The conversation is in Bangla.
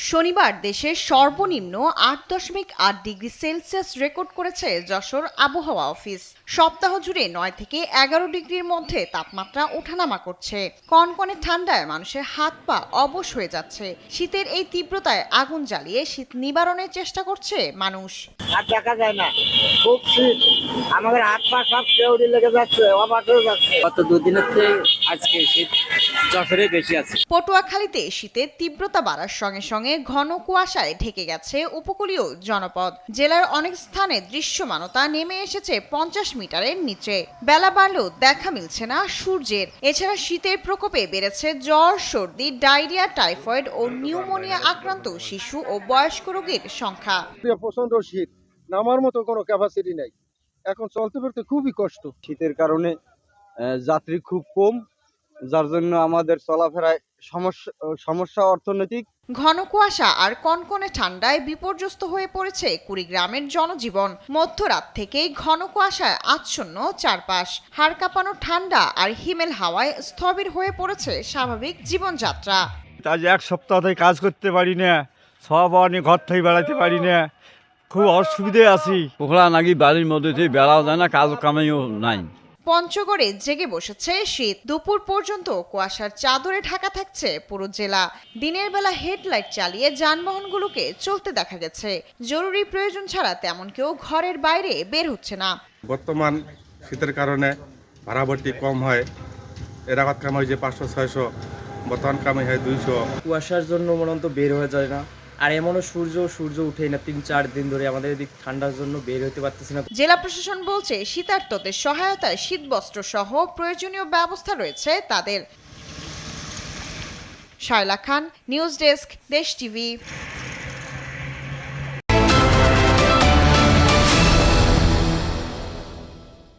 শনিবার দেশের সর্বনিম্ন ৮.৮ ডিগ্রি সেলসিয়াস রেকর্ড করেছে যশোর আবহাওয়া অফিস। সপ্তাহ জুড়ে ৯ থেকে ১১ ডিগ্রির মধ্যে তাপমাত্রা ওঠানামা করছে। কনকনে ঠান্ডায় মানুষের হাত পা অবশ হয়ে যাচ্ছে। শীতের এই তীব্রতায় আগুন জ্বালিয়ে শীত নিবারণের চেষ্টা করছে মানুষ। আর দেখা যায় না, খুব শীত, আমাদের হাত পা সব কেউড়ি লেগে যাচ্ছে, অবাক হয়ে যাচ্ছে। গত দুদিনের চেয়ে আজকে শীত যশোরে বেশি আছে। পটুয়াখালীতে শীতের তীব্রতা বাড়ার সঙ্গে সঙ্গে ঘন কুয়াশায় ঢেকে গেছে উপকূলীয় জনপদ। জেলার অনেক স্থানে দৃশ্যমানতা নেমে এসেছে ৫০ মিটারের নিচে। বেলা বাড়লেও দেখা মিলছে না সূর্যের। এছাড়া শীতের প্রকোপে বেড়েছে জ্বর, সর্দি, ডায়রিয়া, টাইফয়েড ও নিউমোনিয়া আক্রান্ত শিশু ও বয়স্ক রোগীর সংখ্যা। প্রচন্ড শীত, নামার মতো কোনো ক্যাপাসিটি নাই, এখন চলতে ফিরতে খুবই কষ্ট। শীতের কারণে যাত্রী খুব কম, যার জন্য আমাদের চলাফেরায় সমস্যা অর্থনৈতিক। ঘন কুয়াশা আর কনকনে ঠান্ডায় বিপর্যস্ত হয়ে পড়েছে কুড়িগ্রামের জনজীবন। মধ্যরাত থেকেই ঘন কুয়াশায় আচ্ছন্ন চারপাশ। হাড় কাঁপানো ঠান্ডা আর হিমেল হাওয়ায় স্থবির হয়ে পড়েছে স্বাভাবিক জীবনযাত্রা। আজ এক সপ্তাহ থেকে কাজ করতে পারি না, সব নিয়ে ঘর থেকে বেড়াতে পারি না, খুব অসুবিধায় আছি। পোখরা নাকি বাড়ির মধ্যে থেকে বেড়াও যায় না, কাজ কামাইও নাই। পঞ্চগড়ে জেগে বসেছে শীত। দুপুর পর্যন্ত কুয়াশার চাদরে ঢাকা থাকছে পুরো জেলা। দিনের বেলা হেডলাইট চালিয়ে যানবাহনগুলোকে চলতে দেখা গেছে। জরুরি প্রয়োজন ছাড়া তেমন কেউ ঘরের বাইরে বের হচ্ছে না। বর্তমান শীতের কারণে ভাড়া ভর্তি কম হয়, এর আগত কামাই যে ৫০০-৬০০, বর্তমান কামাই হয় ২০০। কুয়াশার জন্য মূলত বের হয়ে যায় না, আর এমনও সূর্য উঠেই না। ৩-৪ দিন ধরে আমাদের এদিক ঠান্ডার জন্য বের হতে পারতেছি না। জেলা প্রশাসন বলছে শীতার্তদের সহায়তায় শীতবস্ত্র সহ প্রয়োজনীয় ব্যবস্থা রয়েছে তাদের। শায়লা খান, নিউজ ডেস্ক, দেশ টিভি।